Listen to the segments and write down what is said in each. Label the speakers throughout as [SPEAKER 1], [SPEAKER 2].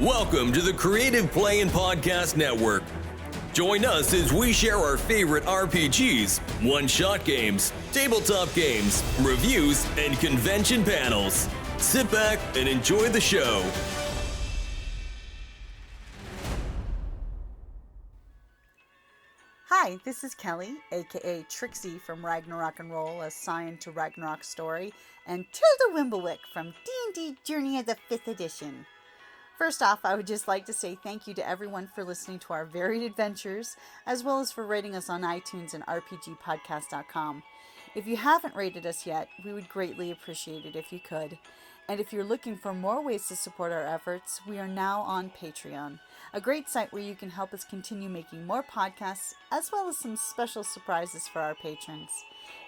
[SPEAKER 1] Welcome to the Creative Play and Podcast Network. Join us as we share our favorite RPGs, one-shot games, tabletop games, reviews, and convention panels. Sit back and enjoy the show.
[SPEAKER 2] Hi, this is Kelly, aka Trixie from Ragnarok and Roll, assigned to Ragnarok Story, and Tilda Wimblewick from D&D Journey of the 5th Edition. First off, I would just like to say thank you to everyone for listening to our varied adventures, as well as for rating us on iTunes and RPGpodcast.com. If you haven't rated us yet, we would greatly appreciate it if you could. And if you're looking for more ways to support our efforts, we are now on Patreon, a great site where you can help us continue making more podcasts, as well as some special surprises for our patrons.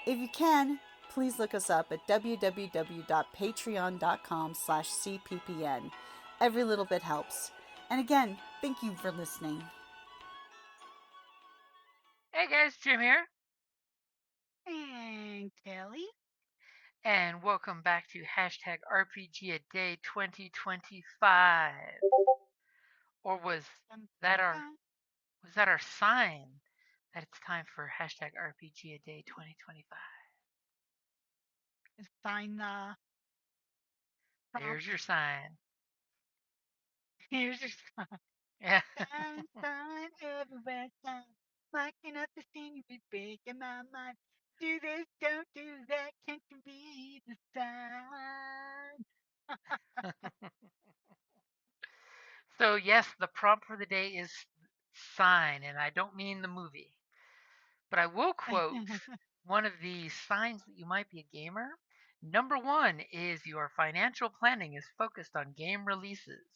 [SPEAKER 2] If you can, please look us up at www.patreon.com/cppn. Every little bit helps. And again, thank you for listening.
[SPEAKER 3] Hey guys, Jim here.
[SPEAKER 2] And Kelly.
[SPEAKER 3] And welcome back to #RPGaDAY2025. Or was that our sign that it's time for #RPGaDAY2025?
[SPEAKER 2] Sign
[SPEAKER 3] There's your sign.
[SPEAKER 2] Here's your sign.
[SPEAKER 3] Yeah.
[SPEAKER 2] Sign everywhere, sign. Marking up the scene, you be breaking my mind. Do this, don't do that, can't you read the sign?
[SPEAKER 3] So yes, the prompt for the day is sign, and I don't mean the movie. But I will quote one of the signs that you might be a gamer. Number one is your financial planning is focused on game releases.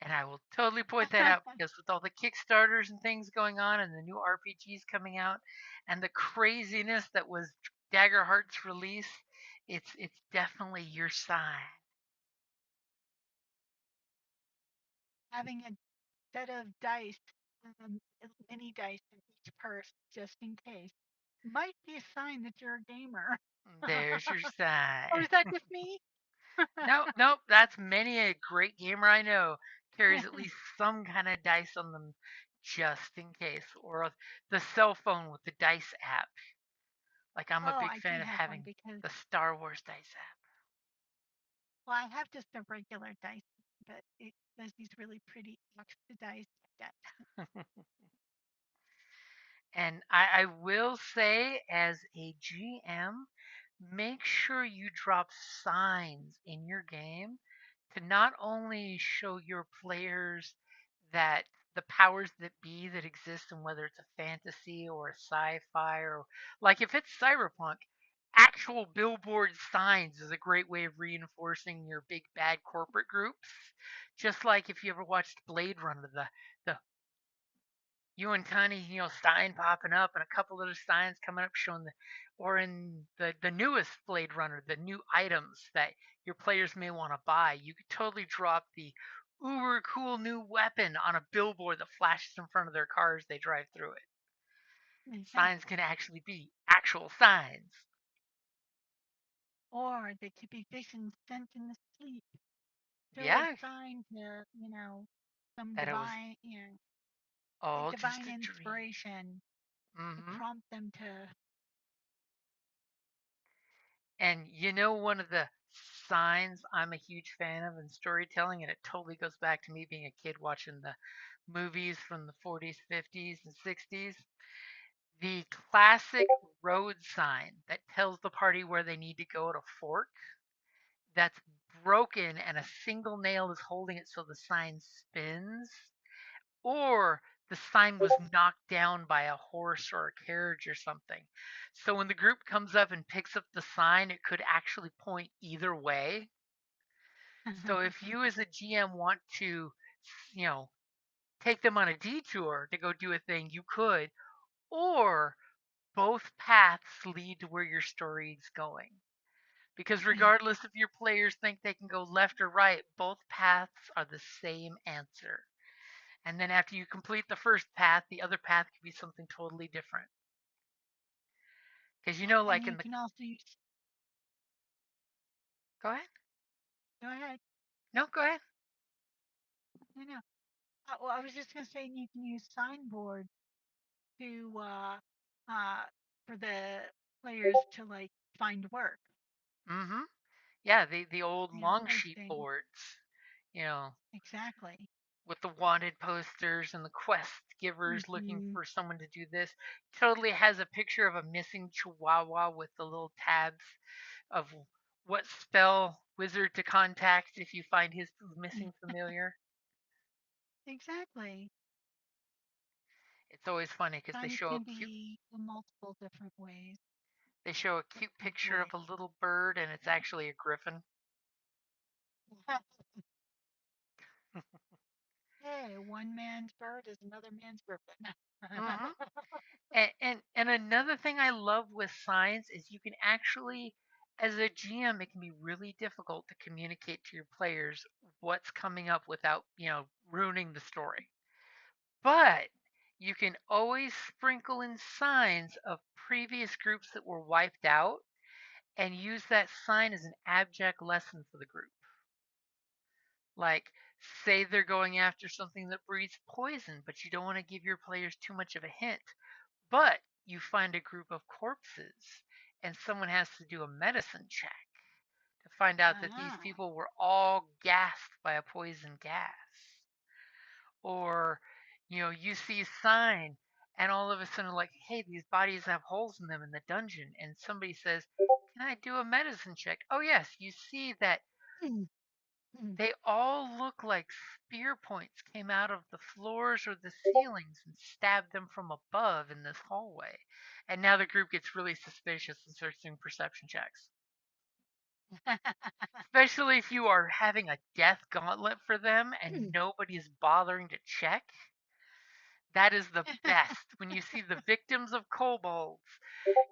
[SPEAKER 3] And I will totally point that out because with all the Kickstarters and things going on and the new RPGs coming out and the craziness that was Daggerheart's release, it's definitely your sign.
[SPEAKER 2] Having a set of dice, mini dice in each purse, just in case, might be a sign that you're a gamer.
[SPEAKER 3] There's your sign.
[SPEAKER 2] Or is that just me?
[SPEAKER 3] Nope, that's many a great gamer I know carries at least some kind of dice on them just in case. Or the cell phone with the dice app. Like I'm a big fan of having the Star Wars dice app.
[SPEAKER 2] Well, I have just a regular dice, but it does these really pretty extra dice like that.
[SPEAKER 3] And I will say, as a GM, make sure you drop signs in your game to not only show your players that the powers that be that exist in whether it's a fantasy or a sci-fi or like if it's cyberpunk, actual billboard signs is a great way of reinforcing your big bad corporate groups. Just like if you ever watched Blade Runner, the you and Connie, Stein popping up and a couple other Steins coming up showing or in the newest Blade Runner, the new items that your players may want to buy. You could totally drop the uber cool new weapon on a billboard that flashes in front of their cars they drive through it. Mm-hmm. Signs can actually be actual signs.
[SPEAKER 2] Or they could be visions sent in the sleep. So
[SPEAKER 3] yeah.
[SPEAKER 2] A sign to, some that divine, divine inspiration to prompt them to.
[SPEAKER 3] And one of the signs I'm a huge fan of in storytelling, and it totally goes back to me being a kid watching the movies from the 40s, 50s, and 60s. The classic road sign that tells the party where they need to go at a fork that's broken and a single nail is holding it so the sign spins, or the sign was knocked down by a horse or a carriage or something. So when the group comes up and picks up the sign, it could actually point either way. So if you as a GM want to, take them on a detour to go do a thing, you could, or both paths lead to where your story is going. Because regardless if your players think they can go left or right, both paths are the same answer. And then after you complete the first path, the other path could be something totally different. Because like in the.
[SPEAKER 2] Can also use.
[SPEAKER 3] Go ahead.
[SPEAKER 4] Go ahead.
[SPEAKER 3] No, go ahead.
[SPEAKER 4] No, no. Well, I was just gonna say you can use signboard to uh for the players to like find work.
[SPEAKER 3] Mm-hmm. Yeah, the old
[SPEAKER 4] You know,
[SPEAKER 3] long sheet
[SPEAKER 4] posting.
[SPEAKER 3] boards, you know,
[SPEAKER 4] Exactly.
[SPEAKER 3] with the wanted posters and the quest givers looking
[SPEAKER 4] Hmm.
[SPEAKER 3] for someone to do this. Totally has a picture of a missing chihuahua with the little tabs of what spell wizard to contact if you find his missing familiar.
[SPEAKER 4] Exactly.
[SPEAKER 3] It's always funny because
[SPEAKER 4] Signs can be in multiple different ways.
[SPEAKER 3] they show a cute
[SPEAKER 4] Oh
[SPEAKER 3] picture
[SPEAKER 4] boy.
[SPEAKER 3] of a little bird and it's actually a griffin.
[SPEAKER 4] Hey, one man's bird is another man's griffin.
[SPEAKER 3] Hmm. And another thing I love with signs is you can actually, as a GM, it can be really difficult to communicate to your players what's coming up without, ruining the story. But you can always sprinkle in signs of previous groups that were wiped out and use that sign as an abject lesson for the group. Like, say they're going after something that breathes poison, but you don't want to give your players too much of a hint. But you find a group of corpses, and someone has to do a medicine check to find out that these
[SPEAKER 4] Ah.
[SPEAKER 3] people were all gassed by a poison gas. Or, you see a sign, and all of a sudden, like, hey, these bodies have holes in them in the dungeon, and somebody says, can I do a medicine check? Oh, yes, you see that
[SPEAKER 4] Mm, mm.
[SPEAKER 3] they all look like spear points came out of the floors or the ceilings and stabbed them from above in this hallway. And now the group gets really suspicious and starts doing perception checks. Especially if you are having a death gauntlet for them and
[SPEAKER 4] Mm.
[SPEAKER 3] nobody's bothering to check. That is the best when you see the victims of kobolds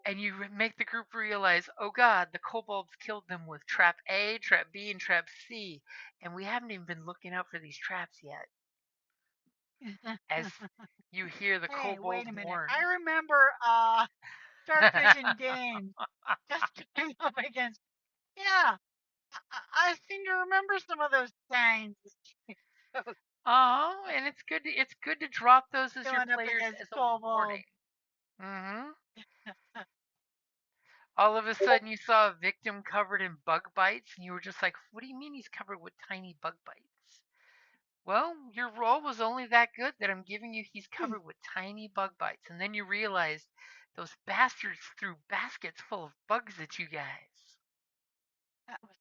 [SPEAKER 3] and you make the group realize, oh God, the kobolds killed them with trap A, trap B, and trap C, and we haven't even been looking out for these traps yet. As you hear the
[SPEAKER 4] Hey,
[SPEAKER 3] kobold
[SPEAKER 4] wait a minute.
[SPEAKER 3] horn.
[SPEAKER 4] I remember Dark Vision Games just came up against. Yeah, I seem to remember some of those signs.
[SPEAKER 3] Oh, and it's good to drop those as your
[SPEAKER 4] Going up
[SPEAKER 3] players
[SPEAKER 4] against
[SPEAKER 3] as a
[SPEAKER 4] kobolds.
[SPEAKER 3] warning. Hmm. All of a sudden, you saw a victim covered in bug bites, and you were just like, "What do you mean he's covered with tiny bug bites?" Well, your roll was only that good that I'm giving you he's
[SPEAKER 4] Hmm,
[SPEAKER 3] covered with tiny bug bites. And then you realized those bastards threw baskets full of bugs at you guys.
[SPEAKER 4] that was.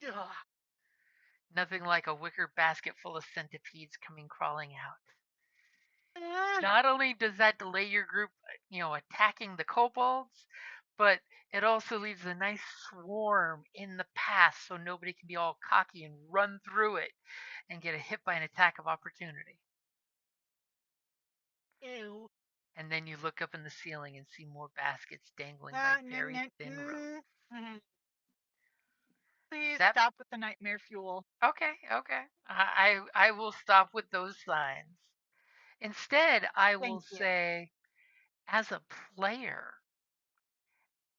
[SPEAKER 4] Ugh.
[SPEAKER 3] Nothing like a wicker basket full of centipedes coming crawling out.
[SPEAKER 4] Ah,
[SPEAKER 3] Not only does that delay your group, attacking the kobolds, but it also leaves a nice swarm in the path so nobody can be all cocky and run through it and get hit by an attack of opportunity.
[SPEAKER 4] ew.
[SPEAKER 3] And then you look up in the ceiling and see more baskets dangling by
[SPEAKER 4] No,
[SPEAKER 3] very
[SPEAKER 4] no,
[SPEAKER 3] thin rope.
[SPEAKER 4] Please
[SPEAKER 3] That
[SPEAKER 4] stop with the nightmare fuel.
[SPEAKER 3] okay, okay. I will stop with those signs. Instead, I will
[SPEAKER 4] Thank you.
[SPEAKER 3] say, as a player,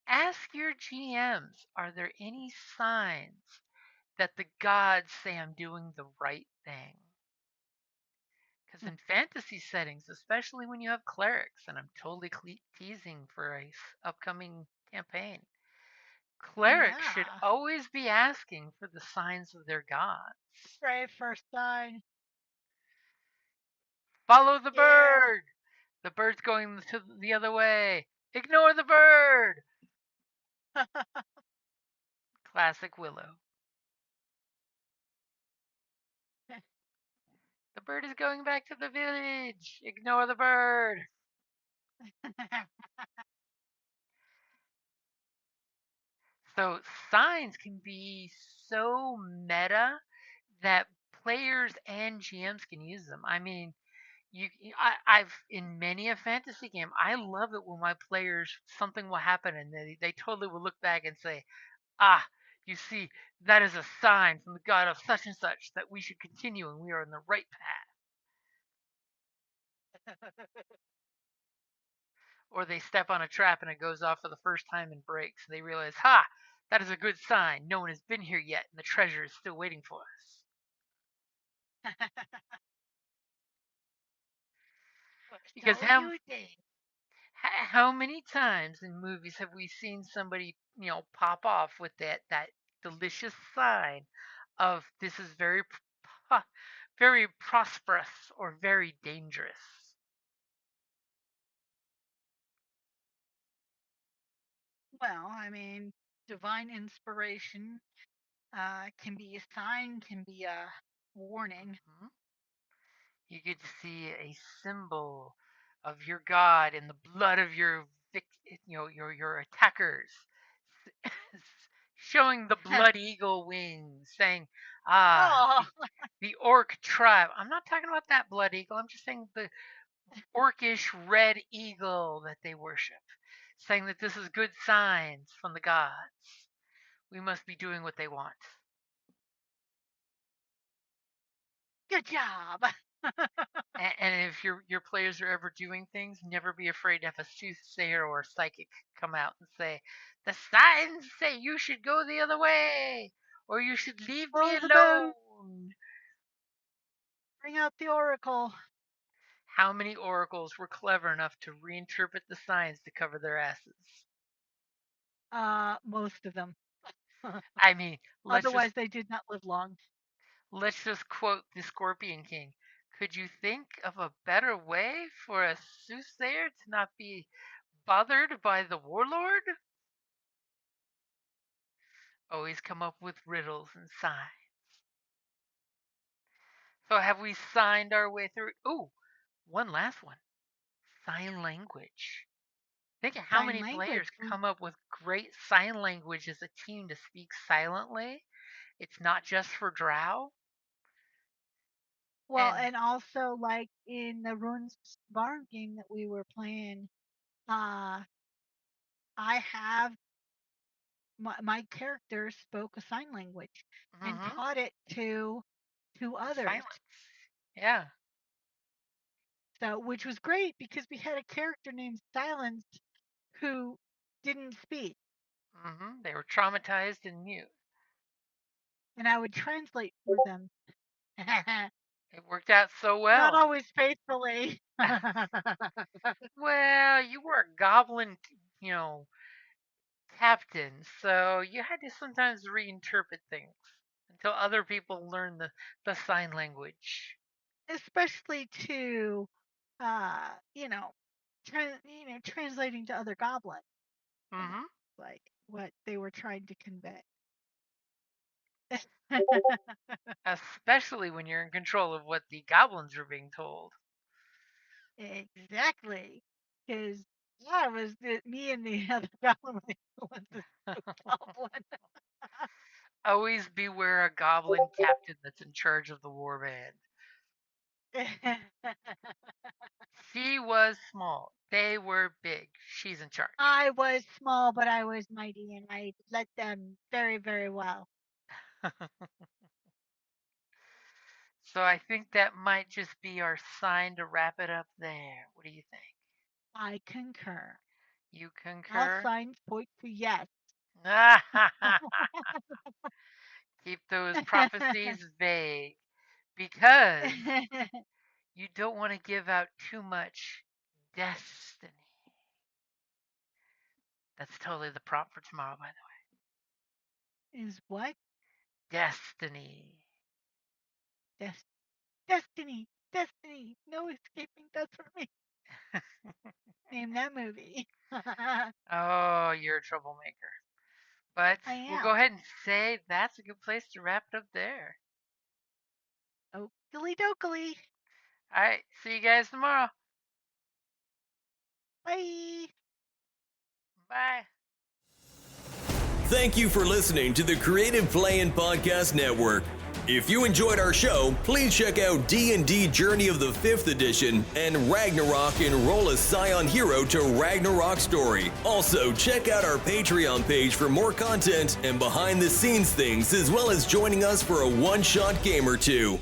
[SPEAKER 3] ask your GMs, are there any signs that the gods say I'm doing the right thing? Because in fantasy settings, especially when you have clerics, and I'm totally teasing for a upcoming campaign, clerics should
[SPEAKER 4] Yeah.
[SPEAKER 3] always be asking for the signs of their gods.
[SPEAKER 4] Pray first sign.
[SPEAKER 3] Follow the
[SPEAKER 4] Yeah.
[SPEAKER 3] bird! The bird's going to the other way. Ignore the bird! Classic Willow. The bird is going back to the village. Ignore the bird. So signs can be so meta that players and GMs can use them. I mean, I've in many a fantasy game, I love it when my players something will happen and they totally will look back and say, ah, you see, that is a sign from the god of such and such that we should continue and we are on the right path. Or they step on a trap and it goes off for the first time and breaks. And they realize, ha, That is a good sign. No one has been here yet, and the treasure is still waiting for us. Because
[SPEAKER 4] So you think.
[SPEAKER 3] how many times in movies have we seen somebody, pop off with that delicious sign of this is very prosperous or very dangerous?
[SPEAKER 4] Well, I mean, divine inspiration can be a sign, can be a warning.
[SPEAKER 3] Mhm. You get to see a symbol of your god in the blood of your attackers, showing the blood eagle wings, saying, "Ah,
[SPEAKER 4] Oh,
[SPEAKER 3] the orc tribe." I'm not talking about that blood eagle. I'm just saying the orcish red eagle that they worship, saying that this is good signs from the gods. We must be doing what they want.
[SPEAKER 4] good job.
[SPEAKER 3] And if your players are ever doing things, never be afraid to have a soothsayer or a psychic come out and say, "The signs say you should go the other way, or you should leave me
[SPEAKER 4] Roll the boat.
[SPEAKER 3] alone."
[SPEAKER 4] Bring out the oracle.
[SPEAKER 3] How many oracles were clever enough to reinterpret the signs to cover their asses?
[SPEAKER 4] Most of them.
[SPEAKER 3] I mean,
[SPEAKER 4] Otherwise, they did not live long.
[SPEAKER 3] let's just quote the Scorpion King. Could you think of a better way for a soothsayer to not be bothered by the warlord? Always come up with riddles and signs. So have we signed our way through? Ooh, one last one. Sign language. Think of how
[SPEAKER 4] Sign
[SPEAKER 3] many
[SPEAKER 4] language.
[SPEAKER 3] players come up with great sign language as a team to speak silently. It's not just for drow.
[SPEAKER 4] Well,
[SPEAKER 3] And
[SPEAKER 4] and also like in the Runes Barn game that we were playing, uh, I have my character spoke a sign language and
[SPEAKER 3] mm-hmm,
[SPEAKER 4] taught it to others.
[SPEAKER 3] silence. Yeah.
[SPEAKER 4] So, which was great because we had a character named Silence who didn't speak,
[SPEAKER 3] They were traumatized and mute.
[SPEAKER 4] and I would translate for them.
[SPEAKER 3] It worked out so
[SPEAKER 4] Not
[SPEAKER 3] well.
[SPEAKER 4] always faithfully.
[SPEAKER 3] Well, you were a goblin, you know, captain, so you had to sometimes reinterpret things until other people learned the sign language.
[SPEAKER 4] Especially to, you know, translating to other goblins, you know,
[SPEAKER 3] hmm
[SPEAKER 4] like what they were trying to convey.
[SPEAKER 3] Especially when you're in control of what the goblins are being told.
[SPEAKER 4] Exactly, because yeah, it was me and the other goblin were the ones that spoke goblin.
[SPEAKER 3] Always beware a goblin captain that's in charge of the warband. She was small. They were big. She's in charge.
[SPEAKER 4] I was small, but I was mighty, and I led them very, very well.
[SPEAKER 3] So I think that might just be our sign to wrap it up there. What do you think?
[SPEAKER 4] I concur.
[SPEAKER 3] You
[SPEAKER 4] All
[SPEAKER 3] concur?
[SPEAKER 4] signs point to yes.
[SPEAKER 3] Keep those prophecies vague because you don't want to give out too much destiny. That's totally the prompt for tomorrow, by the
[SPEAKER 4] Is what?
[SPEAKER 3] way. Destiny.
[SPEAKER 4] Des- Destiny. Destiny. No escaping that from me. Name that movie. I
[SPEAKER 3] Oh, you're a troublemaker. But we'll go
[SPEAKER 4] am.
[SPEAKER 3] ahead and say that's a good place to wrap it up there.
[SPEAKER 4] Oakley dokley.
[SPEAKER 3] All right. See you guys tomorrow.
[SPEAKER 4] Bye.
[SPEAKER 3] Bye.
[SPEAKER 1] Thank you for listening to the Creative Play-In Podcast Network. If you enjoyed our show, please check out D&D Journey of the 5th Edition and Ragnarok Enroll a Scion Hero to Ragnarok Story. Also, check out our Patreon page for more content and behind-the-scenes things, as well as joining us for a one-shot game or two.